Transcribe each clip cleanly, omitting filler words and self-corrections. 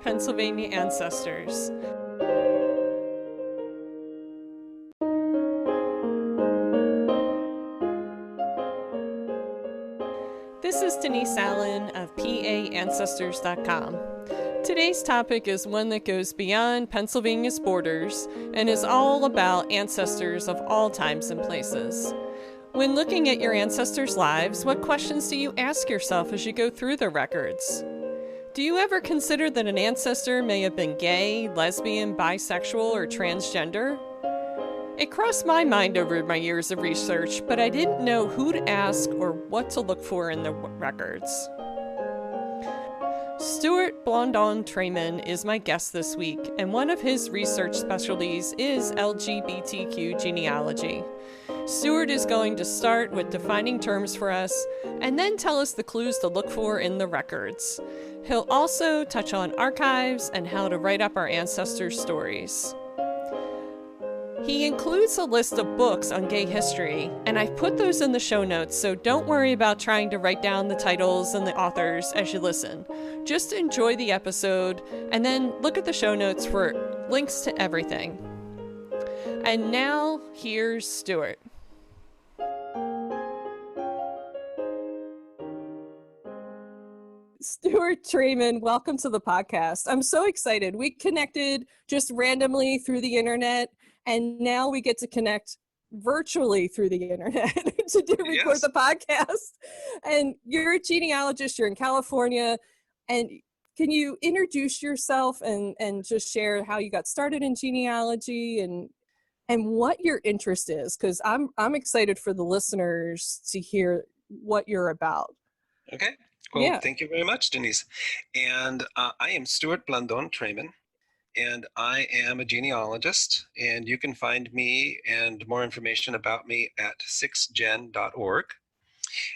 Pennsylvania ancestors. This is Denise Allen of PAAncestors.com. Today's topic is one that goes beyond Pennsylvania's borders and is all about ancestors of all times and places. When looking at your ancestors' lives, what questions do you ask yourself as you go through their records? Do you ever consider that an ancestor may have been gay, lesbian, bisexual, or transgender? It crossed my mind over my years of research, but I didn't know who to ask or what to look for in the records. Stewart Blandón Traiman is my guest this week, and one of his research specialties is LGBTQ genealogy. Stewart is going to start with defining terms for us, and then tell us the clues to look for in the records. He'll also touch on archives and how to write up our ancestors' stories. He includes a list of books on gay history, and I've put those in the show notes, so don't worry about trying to write down the titles and the authors as you listen. Just enjoy the episode, and then look at the show notes for links to everything. And now, here's Stewart. Stewart Traiman, welcome to the podcast. I'm so excited. We connected just randomly through the internet, and now we get to connect virtually through the internet to record the podcast. And you're a genealogist, you're in California, and can you introduce yourself and just share how you got started in genealogy and what your interest is? Because I'm excited for the listeners to hear what you're about. Okay. Well, Thank you very much, Denise. And I am Stewart Blandón Traiman, and I am a genealogist, and you can find me and more information about me at 6gen.org.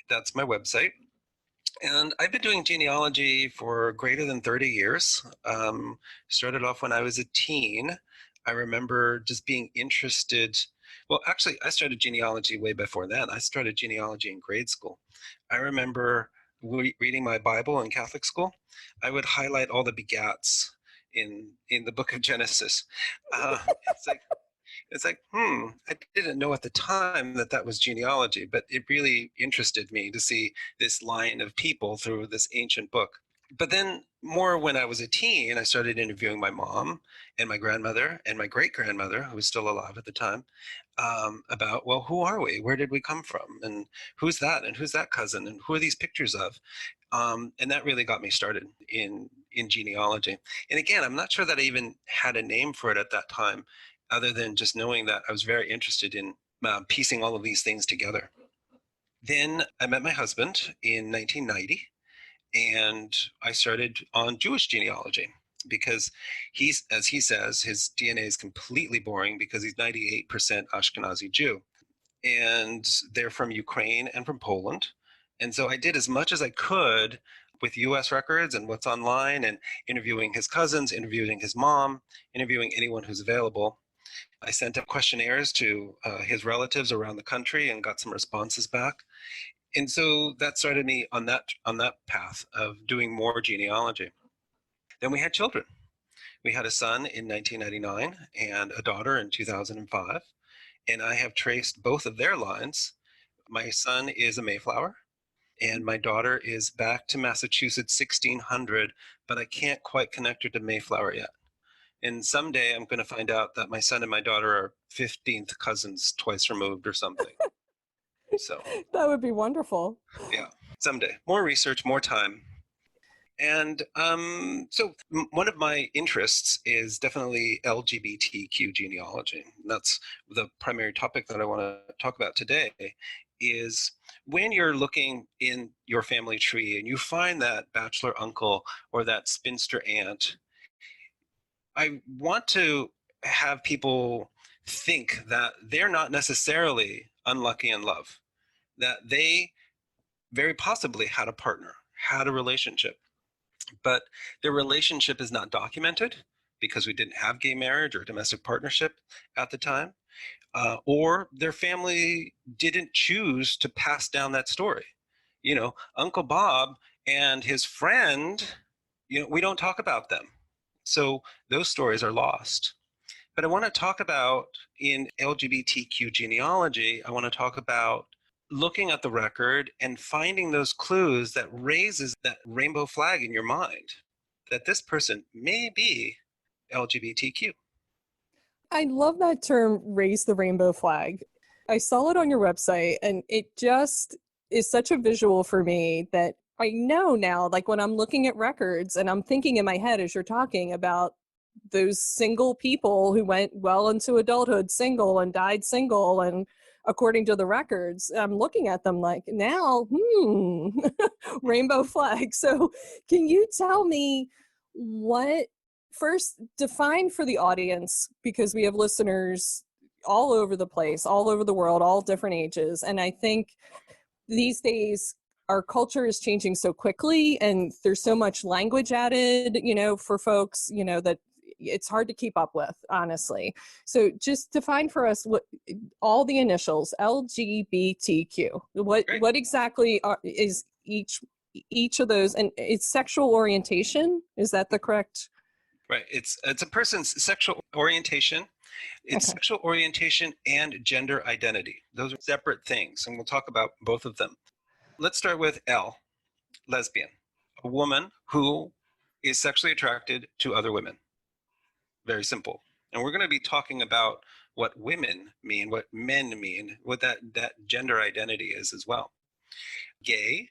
That's my website. And I've been doing genealogy for greater than 30 years. Started off when I was a teen. I remember just being interested. Well, actually, I started genealogy way before that. I started genealogy in grade school. I remember reading my Bible in Catholic school. I would highlight all the begats in the book of Genesis. It's like, I didn't know at the time that was genealogy, but it really interested me to see this line of people through this ancient book. But then more when I was a teen, I started interviewing my mom and my grandmother and my great-grandmother, who was still alive at the time, about, well, who are we? Where did we come from? And who's that? And who's that cousin? And who are these pictures of? And that really got me started in genealogy. And again, I'm not sure that I even had a name for it at that time, other than just knowing that I was very interested in piecing all of these things together. Then I met my husband in 1990. And I started on Jewish genealogy because as he says, his DNA is completely boring because he's 98% Ashkenazi Jew. And they're from Ukraine and from Poland. And so I did as much as I could with US records and what's online, and interviewing his cousins, interviewing his mom, interviewing anyone who's available. I sent out questionnaires to his relatives around the country and got some responses back. And so that started me on that path of doing more genealogy. Then we had children. We had a son in 1999 and a daughter in 2005. And I have traced both of their lines. My son is a Mayflower, and my daughter is back to Massachusetts 1600, but I can't quite connect her to Mayflower yet. And someday I'm going to find out that my son and my daughter are 15th cousins twice removed or something. So that would be wonderful. Yeah, someday. More research, more time. And so one of my interests is definitely LGBTQ genealogy. That's the primary topic that I want to talk about today, is when you're looking in your family tree and you find that bachelor uncle or that spinster aunt, I want to have people think that they're not necessarily unlucky in love, that they very possibly had a partner, had a relationship, but their relationship is not documented because we didn't have gay marriage or domestic partnership at the time, or their family didn't choose to pass down that story. You know, Uncle Bob and his friend, we don't talk about them. So those stories are lost. But I want to talk about, in LGBTQ genealogy, I want to talk about looking at the record and finding those clues that raises that rainbow flag in your mind that this person may be LGBTQ. I love that term, raise the rainbow flag. I saw it on your website and it just is such a visual for me that I know now, like when I'm looking at records and I'm thinking in my head as you're talking about those single people who went well into adulthood single and died single, and according to the records, I'm looking at them like now, rainbow flag. So can you tell me what, first define for the audience, because we have listeners all over the place, all over the world, all different ages, and I think these days our culture is changing so quickly and there's so much language added, for folks, that it's hard to keep up with, honestly. So just define for us what all the initials LGBTQ, what exactly is each of those, and it's sexual orientation, is that the correct? Right. It's a person's sexual orientation. It's Okay. sexual orientation and gender identity. Those are separate things, and we'll talk about both of them. Let's start with L, lesbian, a woman who is sexually attracted to other women. Very simple. And we're going to be talking about what women mean, what men mean, what that gender identity is as well. Gay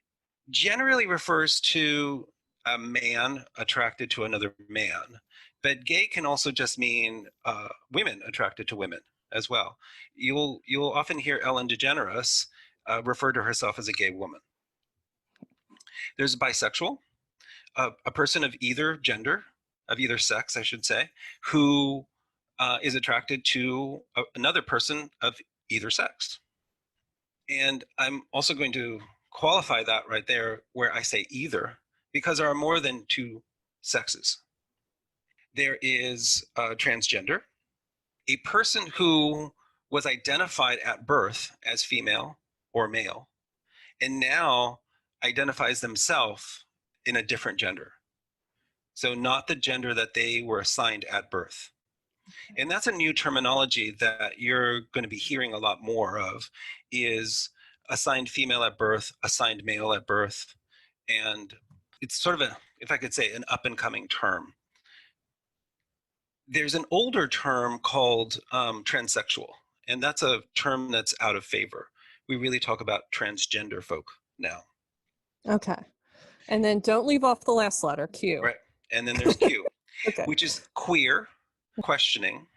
generally refers to a man attracted to another man, but gay can also just mean women attracted to women as well. You'll often hear Ellen DeGeneres refer to herself as a gay woman. There's bisexual, a person of either gender, of either sex, I should say, who is attracted to another person of either sex. And I'm also going to qualify that right there where I say either, because there are more than two sexes. There is transgender, a person who was identified at birth as female or male, and now identifies themselves in a different gender. So not the gender that they were assigned at birth. And that's a new terminology that you're going to be hearing a lot more of, is assigned female at birth, assigned male at birth. And it's sort of if I could say, an up and coming term. There's an older term called transsexual, and that's a term that's out of favor. We really talk about transgender folk now. Okay. And then don't leave off the last letter, Q. Right. And then there's Q, Okay. which is queer, questioning.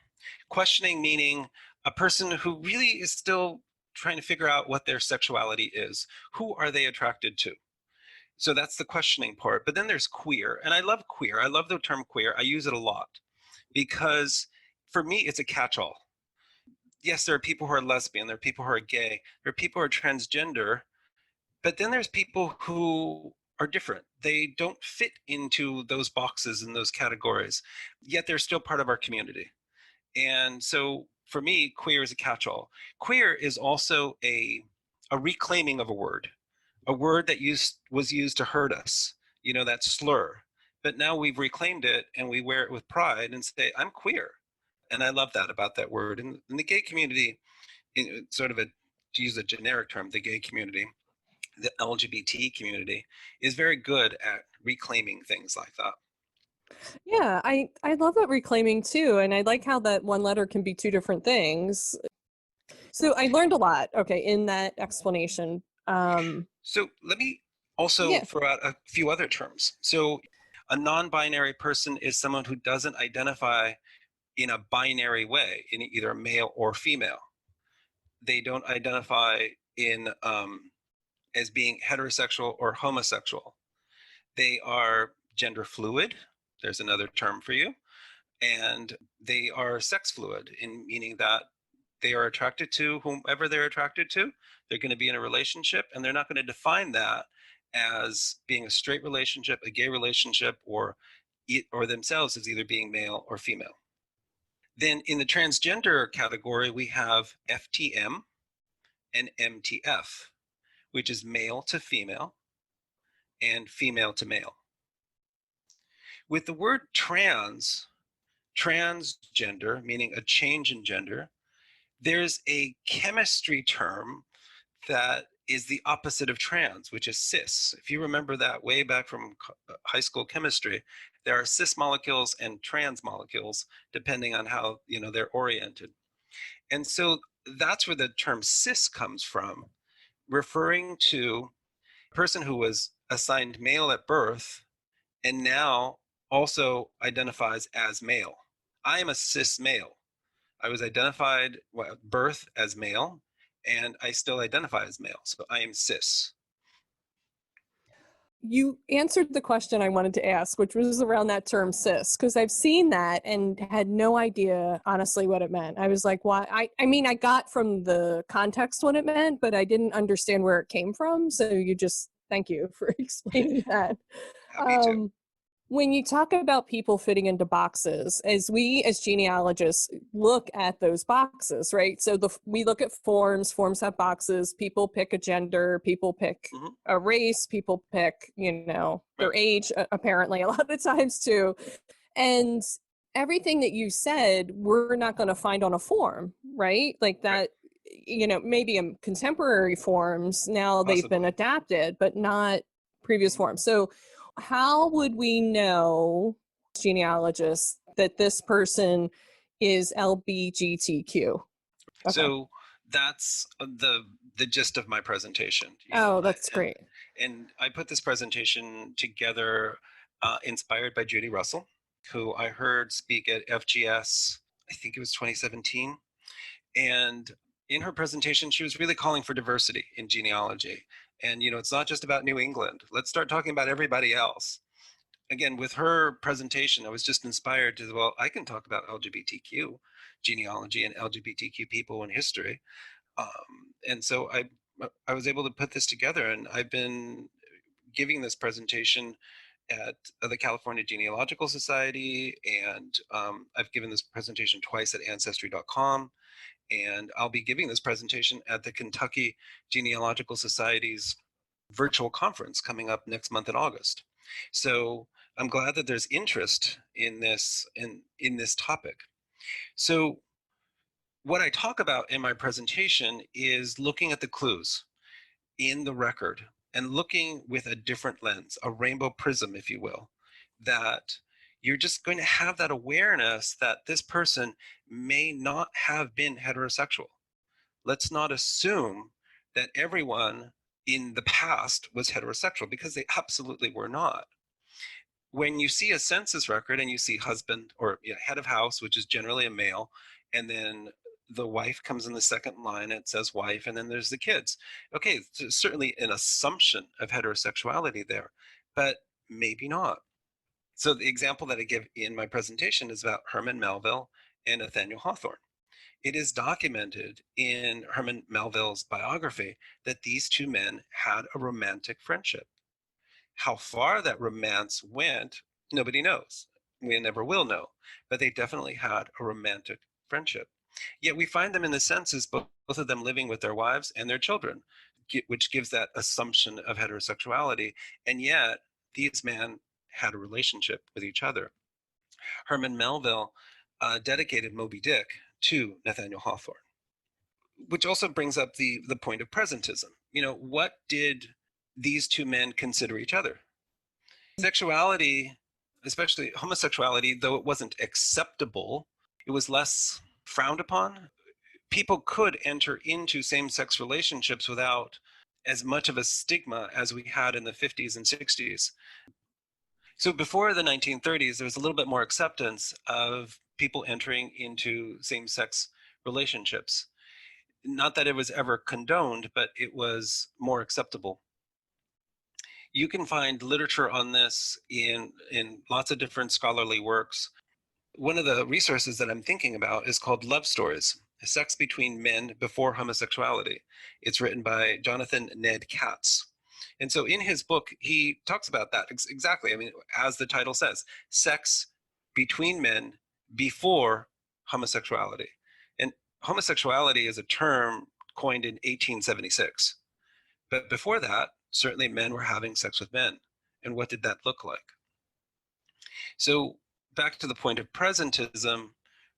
Questioning meaning a person who really is still trying to figure out what their sexuality is. Who are they attracted to? So that's the questioning part. But then there's queer, and I love queer. I love the term queer. I use it a lot because for me, it's a catch-all. Yes, there are people who are lesbian, there are people who are gay, there are people who are transgender, but then there's people who are different. They don't fit into those boxes and those categories, yet they're still part of our community. And so for me, queer is a catch-all. Queer is also a reclaiming of a word that was used to hurt us, that slur. But now we've reclaimed it and we wear it with pride and say, I'm queer. And I love that about that word. And in the gay community, sort of to use a generic term, the gay community, the LGBT community is very good at reclaiming things like that. Yeah, I love that reclaiming too, and I like how that one letter can be two different things. So I learned a lot, okay, in that explanation. So let me also Yeah. throw out a few other terms. So a non-binary person is someone who doesn't identify in a binary way, in either male or female. They don't identify in as being heterosexual or homosexual. They are gender fluid. There's another term for you. And they are sex fluid, in meaning that they are attracted to whomever they're attracted to. They're going to be in a relationship, and they're not going to define that as being a straight relationship, a gay relationship, or themselves as either being male or female. Then in the transgender category, we have FTM and MTF, which is male to female and female to male. With the word transgender, meaning a change in gender, there's a chemistry term that is the opposite of trans, which is cis. If you remember that way back from high school chemistry, there are cis molecules and trans molecules, depending on how they're oriented. And so that's where the term cis comes from, referring to a person who was assigned male at birth and now also identifies as male. I am a cis male. I was identified at birth as male, and I still identify as male. So I am cis. You answered the question I wanted to ask, which was around that term cis, because I've seen that and had no idea, honestly, what it meant. I was like, why? I mean, I got from the context what it meant, but I didn't understand where it came from. So thank you for explaining that. Happy to. When you talk about people fitting into boxes, as we as genealogists look at those boxes, right? So we look at forms have boxes, people pick a gender, people pick a race, people pick, their age, apparently a lot of the times too. And everything that you said, we're not going to find on a form, right? Like that, maybe in contemporary forms, now they've been adapted, but not previous forms. So how would we know, genealogists, that this person is LGBTQ? Okay. So that's the gist of my presentation. That's great. And I put this presentation together inspired by Judy Russell, who I heard speak at FGS, I think it was 2017. And in her presentation, she was really calling for diversity in genealogy. And, it's not just about New England. Let's start talking about everybody else. Again, with her presentation, I was just inspired to, well, I can talk about LGBTQ genealogy and LGBTQ people in history. And so I was able to put this together, and I've been giving this presentation at the California Genealogical Society, and I've given this presentation twice at Ancestry.com. And I'll be giving this presentation at the Kentucky Genealogical Society's virtual conference coming up next month in August. So I'm glad that there's interest in this topic. So what I talk about in my presentation is looking at the clues in the record and looking with a different lens, a rainbow prism, if you will, that you're just going to have that awareness that this person may not have been heterosexual. Let's not assume that everyone in the past was heterosexual, because they absolutely were not. When you see a census record and you see husband or head of house, which is generally a male, and then the wife comes in the second line, it says wife, and then there's the kids. Okay, there's certainly an assumption of heterosexuality there, but maybe not. So the example that I give in my presentation is about Herman Melville and Nathaniel Hawthorne. It is documented in Herman Melville's biography that these two men had a romantic friendship. How far that romance went, nobody knows. We never will know, but they definitely had a romantic friendship. Yet we find them in the census, both of them living with their wives and their children, which gives that assumption of heterosexuality. And yet these men had a relationship with each other. Herman Melville dedicated Moby Dick to Nathaniel Hawthorne, which also brings up the point of presentism. What did these two men consider each other? Sexuality, especially homosexuality, though it wasn't acceptable, it was less frowned upon. People could enter into same-sex relationships without as much of a stigma as we had in the 50s and 60s. So before the 1930s, there was a little bit more acceptance of people entering into same-sex relationships. Not that it was ever condoned, but it was more acceptable. You can find literature on this in lots of different scholarly works. One of the resources that I'm thinking about is called Love Stories, Sex Between Men Before Homosexuality. It's written by Jonathan Ned Katz. And so in his book, he talks about that exactly. I mean, as the title says, sex between men before homosexuality. And homosexuality is a term coined in 1876. But before that, certainly men were having sex with men. And what did that look like? So back to the point of presentism,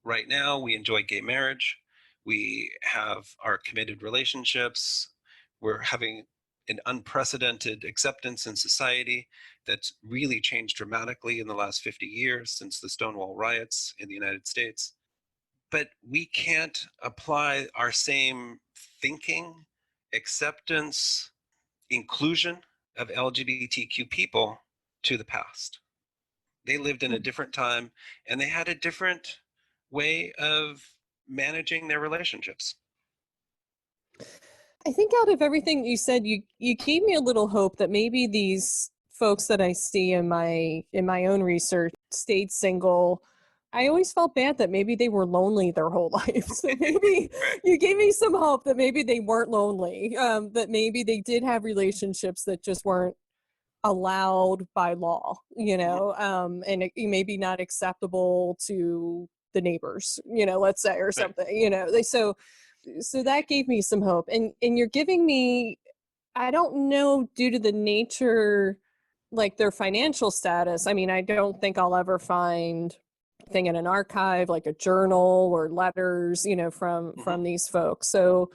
right now we enjoy gay marriage. We have our committed relationships. We're having an unprecedented acceptance in society that's really changed dramatically in the last 50 years since the Stonewall riots in the United States. But we can't apply our same thinking, acceptance, inclusion of LGBTQ people to the past. They lived in a different time and they had a different way of managing their relationships. I think out of everything you said, you gave me a little hope that maybe these folks that I see in my own research stayed single. I always felt bad that maybe they were lonely their whole life. So maybe Right. you gave me some hope that maybe they weren't lonely, that maybe they did have relationships that just weren't allowed by law, and it maybe not acceptable to the neighbors, let's say, or Right. something, so that gave me some hope. And you're giving me, I don't know, due to the nature, like their financial status. I mean, I don't think I'll ever find thing in an archive like a journal or letters, from these folks. So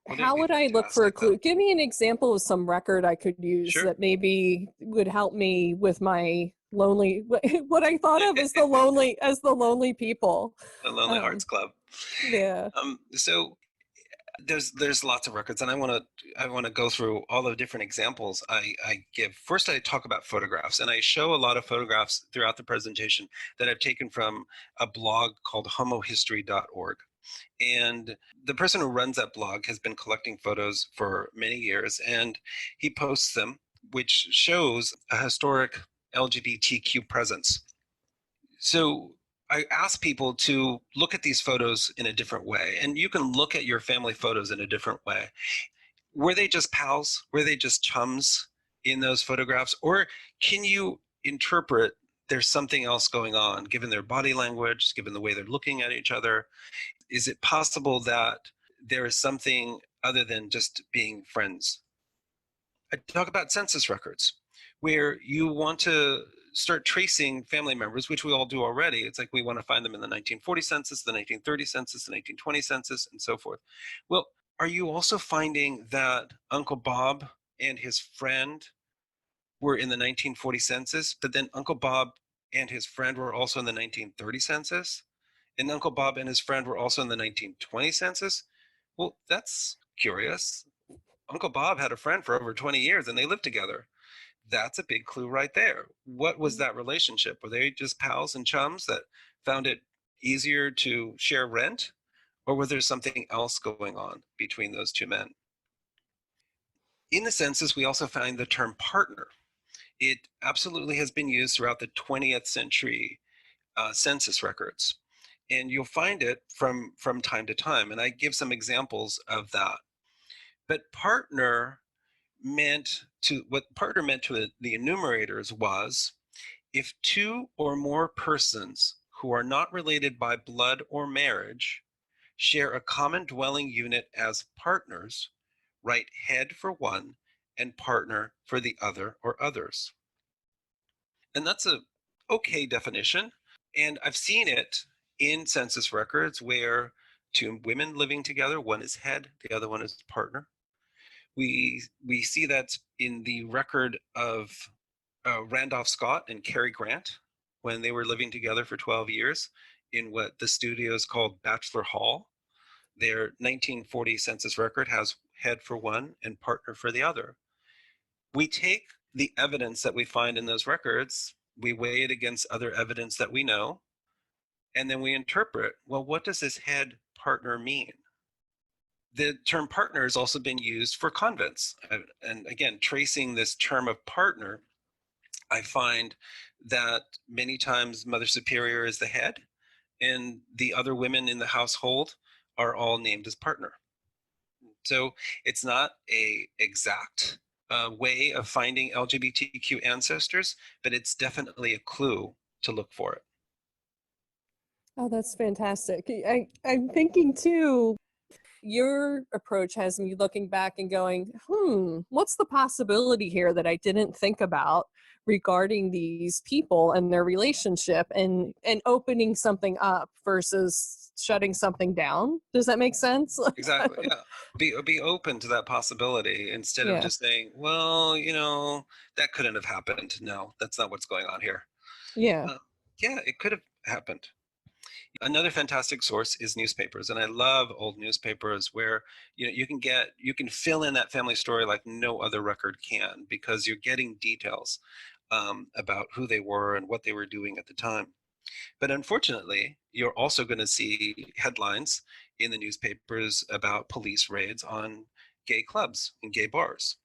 Wouldn't it how be would I look for a fantastic clue? though? Give me an example of some record I could use Sure. that maybe would help me with my lonely, what I thought of as the lonely people. The Lonely Hearts Um, Club. yeah. So there's lots of records, and I want to go through all the different examples I give. First, I talk about photographs, and I show a lot of photographs throughout the presentation that I've taken from a blog called homohistory.org. And the person who runs that blog has been collecting photos for many years, and he posts them, which shows a historic LGBTQ presence. So I ask people to look at these photos in a different way, and you can look at your family photos in a different way. Were they just pals? Were they just chums in those photographs? Or can you interpret there's something else going on, given their body language, given the way they're looking at each other? Is it possible that there is something other than just being friends? I talk about census records, where you want to start tracing family members, which we all do already. It's like we want to find them in the 1940 census, the 1930 census, the 1920 census, and so forth. Well, are you also finding that Uncle Bob and his friend were in the 1940 census, but then Uncle Bob and his friend were also in the 1930 census? And Uncle Bob and his friend were also in the 1920 census? Well, that's curious. Uncle Bob had a friend for over 20 years and they lived together. That's a big clue right there. What was that relationship? Were they just pals and chums that found it easier to share rent? Or was there something else going on between those two men? In the census, we also find the term partner. It absolutely has been used throughout the 20th century census records. And you'll find it from time to time. And I give some examples of that. But what partner meant to the enumerators was if two or more persons who are not related by blood or marriage share a common dwelling unit as partners, write head for one and partner for the other or others. And that's a okay definition. And I've seen it in census records where two women living together, one is head, the other one is partner. We see that in the record of Randolph Scott and Cary Grant when they were living together for 12 years in what the studios called Bachelor Hall. Their 1940 census record has head for one and partner for the other. We take the evidence that we find in those records, we weigh it against other evidence that we know, and then we interpret, well, what does this head partner mean? The term partner has also been used for convents. And again, tracing this term of partner, I find that many times Mother Superior is the head, and the other women in the household are all named as partner. So it's not a exact way of finding LGBTQ ancestors, but it's definitely a clue to look for it. Oh, that's fantastic. I'm thinking too, Your approach has me looking back and going, what's the possibility here that I didn't think about regarding these people and their relationship, and opening something up versus shutting something down? Does that make sense? Exactly. Yeah. Be open to that possibility instead of Yeah. just saying, well, that couldn't have happened. No, that's not what's going on here. Yeah. Uh, yeah, it could have happened. Another fantastic source is newspapers, and I love old newspapers where you can fill in that family story like no other record can, because you're getting details about who they were and what they were doing at the time. But unfortunately, you're also going to see headlines in the newspapers about police raids on gay clubs and gay bars.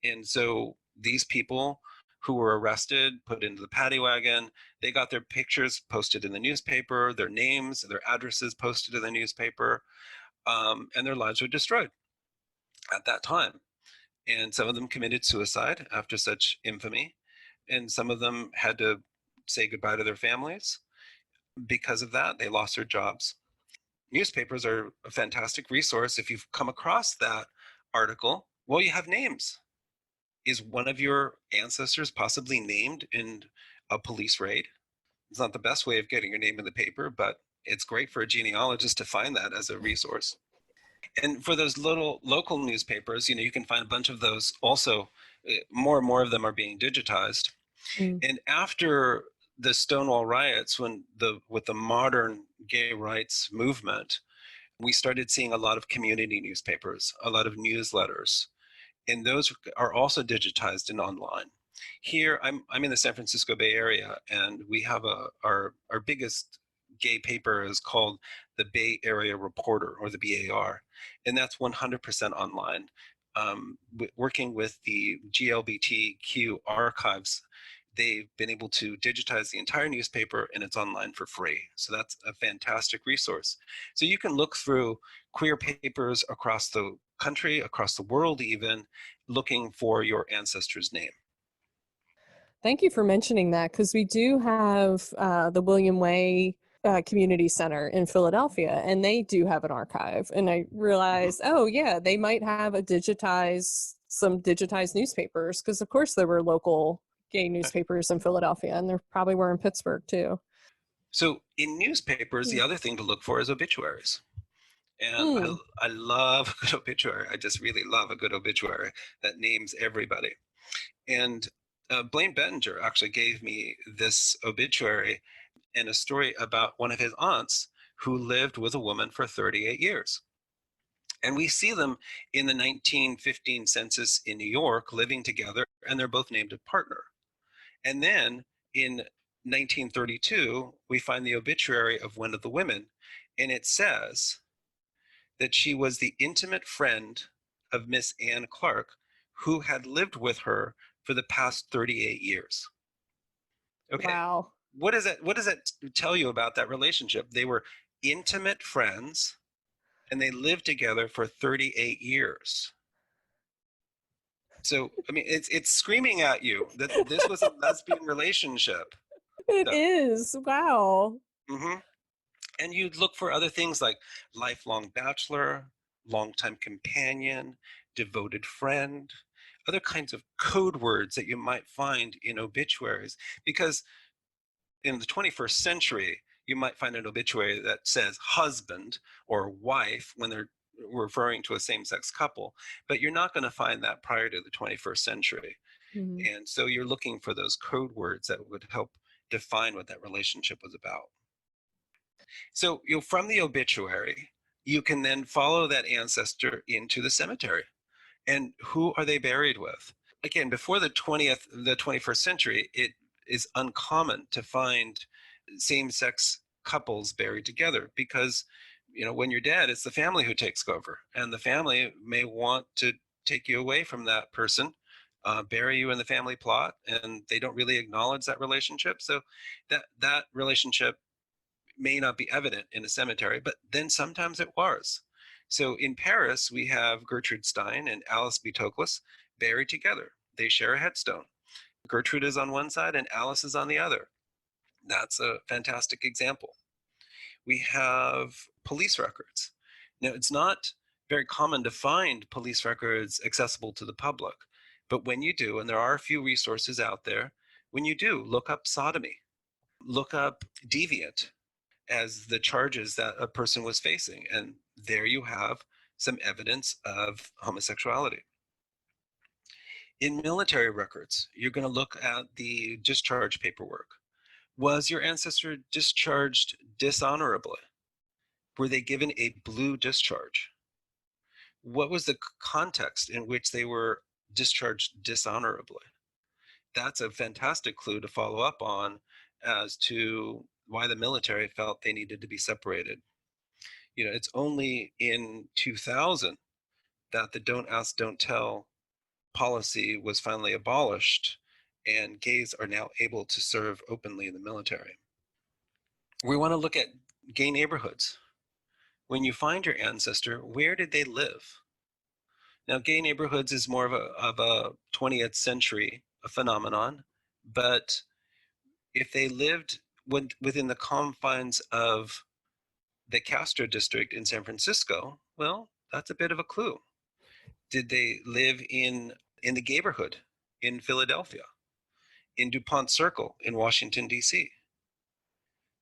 And so these people who were arrested, put into the paddy wagon, they got their pictures posted in the newspaper, their names, their addresses posted in the newspaper, and their lives were destroyed at that time. And some of them committed suicide after such infamy, and some of them had to say goodbye to their families. Because of that, they lost their jobs. Newspapers are a fantastic resource. If you've come across that article, well, you have names. Is one of your ancestors possibly named in a police raid? It's not the best way of getting your name in the paper, but it's great for a genealogist to find that as a resource. And for those little local newspapers, you can find a bunch of those also. More and more of them are being digitized. Mm. And after the Stonewall riots, with the modern gay rights movement, we started seeing a lot of community newspapers, a lot of newsletters, and those are also digitized and online. Here, I'm in the San Francisco Bay Area, and we have our biggest gay paper is called the Bay Area Reporter, or the BAR, and that's 100% online. Working with the GLBTQ archives, they've been able to digitize the entire newspaper, and it's online for free. So that's a fantastic resource. So you can look through queer papers across the country, across the world even, looking for your ancestor's name. Thank you for mentioning that, because we do have the William Way Community Center in Philadelphia, and they do have an archive. And I realized, oh yeah, they might have some digitized newspapers, because of course there were local gay newspapers in Philadelphia, and there probably were in Pittsburgh too. So in newspapers, the other thing to look for is obituaries. And Mm. I love a good obituary. I just really love a good obituary that names everybody. And Blaine Bettinger actually gave me this obituary and a story about one of his aunts who lived with a woman for 38 years. And we see them in the 1915 census in New York living together, and they're both named a partner. And then in 1932, we find the obituary of one of the women, and it says that she was the intimate friend of Miss Anne Clark, who had lived with her for the past 38 years. Okay, Wow. what does that tell you about that relationship? They were intimate friends, and they lived together for 38 years. So I mean, it's screaming at you that this was a lesbian relationship. It So, is. Wow. mhm. And you'd look for other things like lifelong bachelor, longtime companion, devoted friend, other kinds of code words that you might find in obituaries. Because in the 21st century, you might find an obituary that says husband or wife when they're referring to a same-sex couple, but you're not going to find that prior to the 21st century. Mm. And so you're looking for those code words that would help define what that relationship was about. So from the obituary, you can then follow that ancestor into the cemetery. And who are they buried with? Again, before the 21st century, it is uncommon to find same-sex couples buried together, because when you're dead, it's the family who takes over, and the family may want to take you away from that person, bury you in the family plot, and they don't really acknowledge that relationship. So that relationship may not be evident in a cemetery, but then sometimes it was. So in Paris, we have Gertrude Stein and Alice B. Toklas buried together. They share a headstone. Gertrude is on one side and Alice is on the other. That's a fantastic example. We have police records. Now, it's not very common to find police records accessible to the public, but when you do, and there are a few resources out there, when you do, look up sodomy, look up deviant as the charges that a person was facing, and there you have some evidence of homosexuality. In military records, you're going to look at the discharge paperwork. Was your ancestor discharged dishonorably? Were they given a blue discharge? What was the context in which they were discharged dishonorably? That's a fantastic clue to follow up on as to why the military felt they needed to be separated. It's only in 2000 that the don't ask, don't tell policy was finally abolished, and gays are now able to serve openly in the military. We want to look at gay neighborhoods. When you find your ancestor, where did they live? Now, gay neighborhoods is more of a 20th century phenomenon, but if they lived within the confines of the Castro district in San Francisco, well, that's a bit of a clue. Did they live in the neighborhood in Philadelphia, in DuPont Circle in Washington, D.C.?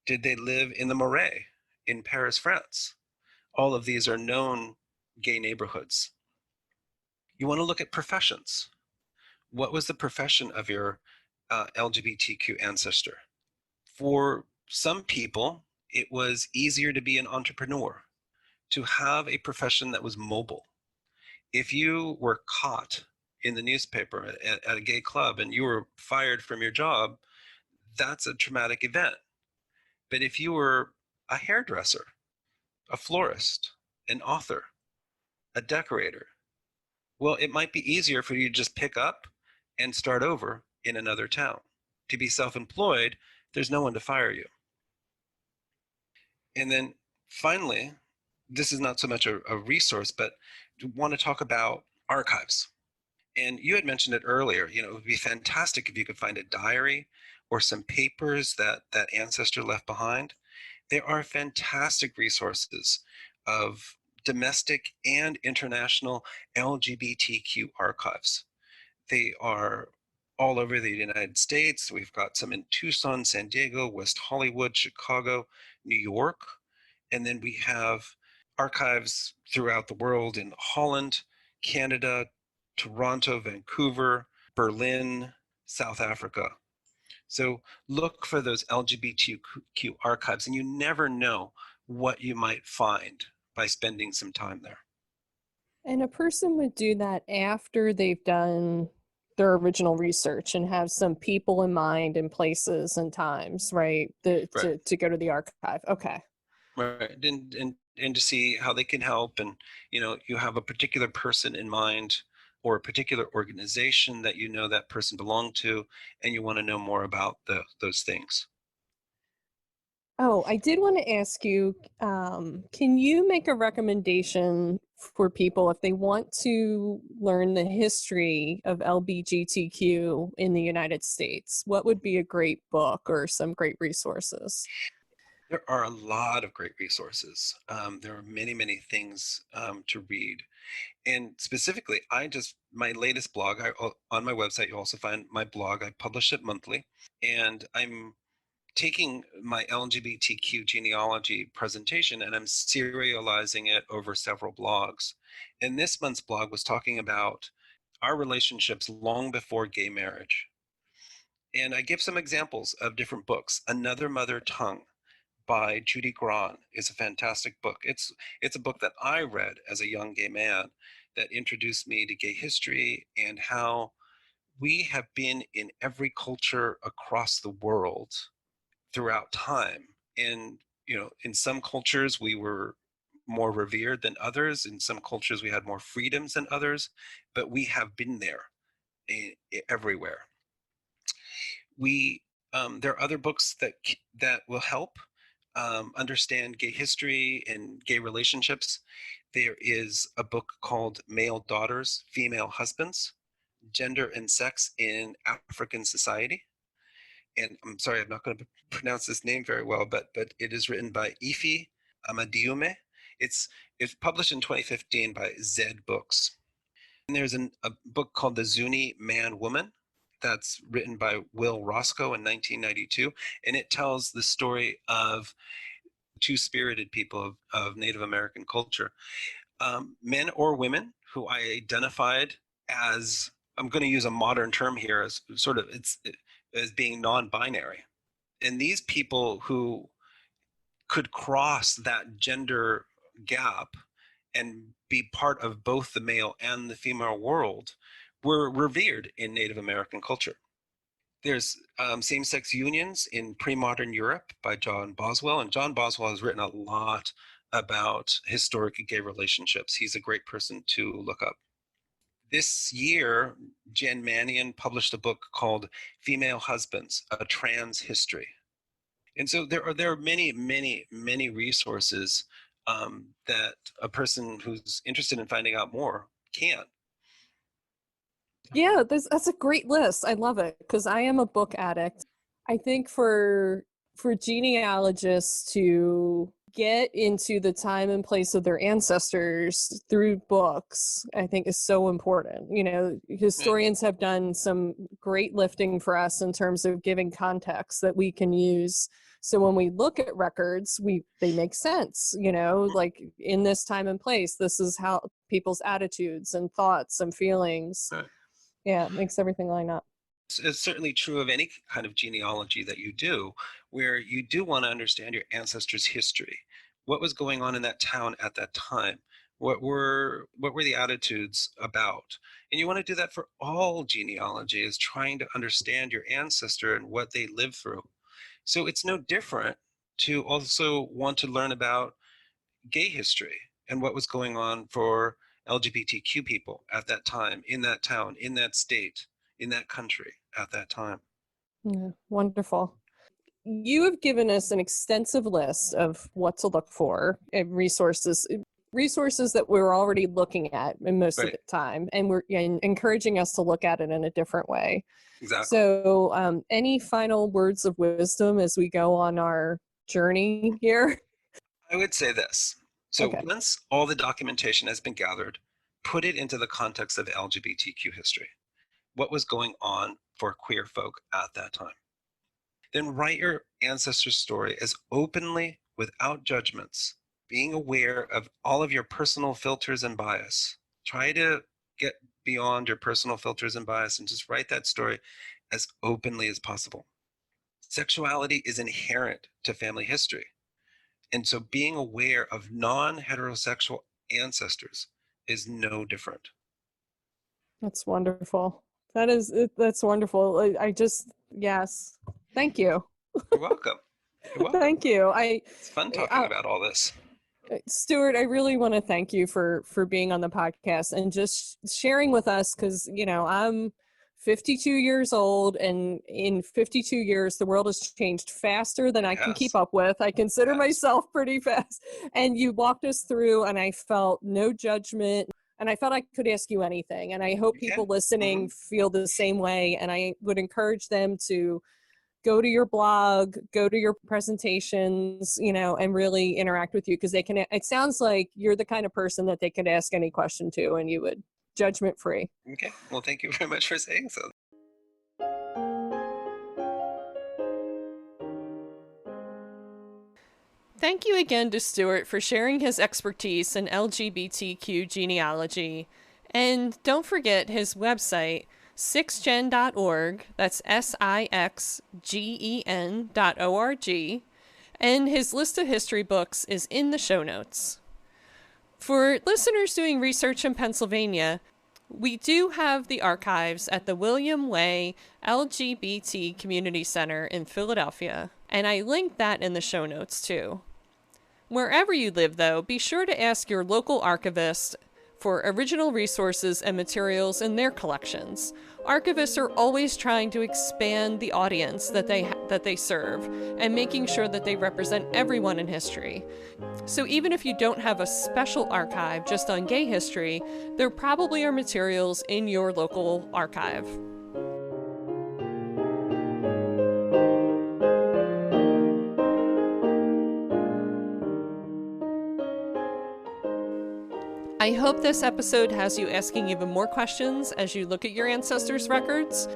Did they live in the Marais in Paris, France? All of these are known gay neighborhoods. You want to look at professions. What was the profession of your LGBTQ ancestor? For some people, it was easier to be an entrepreneur, to have a profession that was mobile. If you were caught in the newspaper at a gay club and you were fired from your job, that's a traumatic event. But if you were a hairdresser, a florist, an author, a decorator, well, it might be easier for you to just pick up and start over in another town. To be self-employed, there's no one to fire you. And then finally, this is not so much a resource, but I want to talk about archives. And you had mentioned it earlier, it would be fantastic if you could find a diary or some papers that ancestor left behind. There are fantastic resources of domestic and international LGBTQ archives. They are all over the United States. We've got some in Tucson, San Diego, West Hollywood, Chicago, New York. And then we have archives throughout the world in Holland, Canada, Toronto, Vancouver, Berlin, South Africa. So look for those LGBTQ archives, and you never know what you might find by spending some time there. And a person would do that after they've done their original research and have some people in mind and places and times, right? Right. To go to the archive. Okay. Right. And to see how they can help. And, you have a particular person in mind or a particular organization that that person belonged to, and you want to know more about those things. Oh, I did want to ask you, can you make a recommendation for people if they want to learn the history of LGBTQ in the United States? What would be a great book or some great resources? There are a lot of great resources. There are many, many things to read. And specifically, my latest blog, on my website, you also find my blog. I publish it monthly. And I'm taking my LGBTQ genealogy presentation and I'm serializing it over several blogs. And this month's blog was talking about our relationships long before gay marriage. And I give some examples of different books. Another Mother Tongue by Judy Grahn is a fantastic book. It's a book that I read as a young gay man that introduced me to gay history and how we have been in every culture across the world throughout time. And, in some cultures we were more revered than others. In some cultures we had more freedoms than others, but we have been there everywhere. There are other books that will help understand gay history and gay relationships. There is a book called Male Daughters, Female Husbands, Gender and Sex in African Society. And I'm sorry, I'm not going to pronounce this name very well, but it is written by Ife Amadiume. It's published in 2015 by Zed Books. And there's a book called The Zuni Man Woman that's written by Will Roscoe in 1992, and it tells the story of two-spirited people of Native American culture, men or women who I identified as, I'm going to use a modern term here, as sort of as being non-binary. And these people who could cross that gender gap and be part of both the male and the female world were revered in Native American culture. There's same-sex unions in pre-modern Europe by John Boswell, and John Boswell has written a lot about historic gay relationships. He's a great person to look up. This year, Jen Mannion published a book called Female Husbands, A Trans History. And so there are many, many, many resources that a person who's interested in finding out more can. Yeah, that's a great list. I love it because I am a book addict. I think for genealogists to get into the time and place of their ancestors through books, I think is so important. You know, historians have done some great lifting for us in terms of giving context that we can use. So when we look at records, they make sense, you know, like in this time and place, this is how people's attitudes and thoughts and feelings. Right. Yeah, it makes everything line up. It's certainly true of any kind of genealogy that you do, where you do want to understand your ancestors' history. What was going on in that town at that time? What were the attitudes about? And you want to do that for all genealogy, is trying to understand your ancestor and what they lived through. So it's no different to also want to learn about gay history and what was going on for LGBTQ people at that time, in that town, in that state, in that country at that time. Yeah, wonderful. You have given us an extensive list of what to look for and resources that we're already looking at in most of the time, and we're encouraging us to look at it in a different way. Exactly. So any final words of wisdom as we go on our journey here? I would say this. So once all the documentation has been gathered, put it into the context of LGBTQ history. What was going on for queer folk at that time? Then write your ancestor's story as openly, without judgments, being aware of all of your personal filters and bias. Try to get beyond your personal filters and bias and just write that story as openly as possible. Sexuality is inherent to family history. And so being aware of non-heterosexual ancestors is no different. That's wonderful. That's wonderful. Yes. Thank you. You're welcome. You're welcome. Thank you. It's fun talking about all this. Stewart, I really want to thank you for being on the podcast and just sharing with us, because, you know, I'm 52 years old, and in 52 years, the world has changed faster than I can keep up with. I consider myself pretty fast. And you walked us through, and I felt no judgment, and I felt I could ask you anything. And I hope people listening feel the same way. And I would encourage them to go to your blog, go to your presentations, you know, and really interact with you, because it sounds like you're the kind of person that they could ask any question to, and you would, judgment free. Okay. Well, thank you very much for saying so. Thank you again to Stewart for sharing his expertise in LGBTQ genealogy. And don't forget his website, sixgen.org, that's SIXGEN.org, and his list of history books is in the show notes. For listeners doing research in Pennsylvania, we do have the archives at the William Way LGBT Community Center in Philadelphia, and I linked that in the show notes too. Wherever you live, though, be sure to ask your local archivist for original resources and materials in their collections. Archivists are always trying to expand the audience that they serve, and making sure that they represent everyone in history. So even if you don't have a special archive just on gay history, there probably are materials in your local archive. I hope this episode has you asking even more questions as you look at your ancestors' records,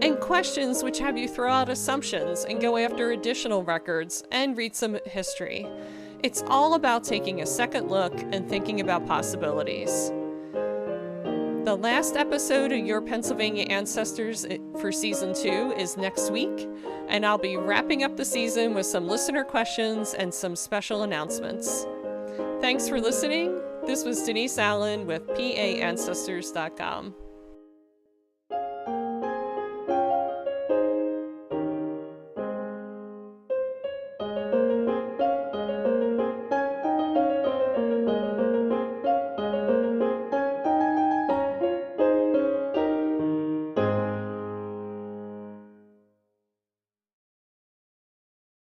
and questions which have you throw out assumptions and go after additional records and read some history. It's all about taking a second look and thinking about possibilities. The last episode of Your Pennsylvania Ancestors for Season 2 is next week, and I'll be wrapping up the season with some listener questions and some special announcements. Thanks for listening. This was Denise Allen with PAAncestors.com.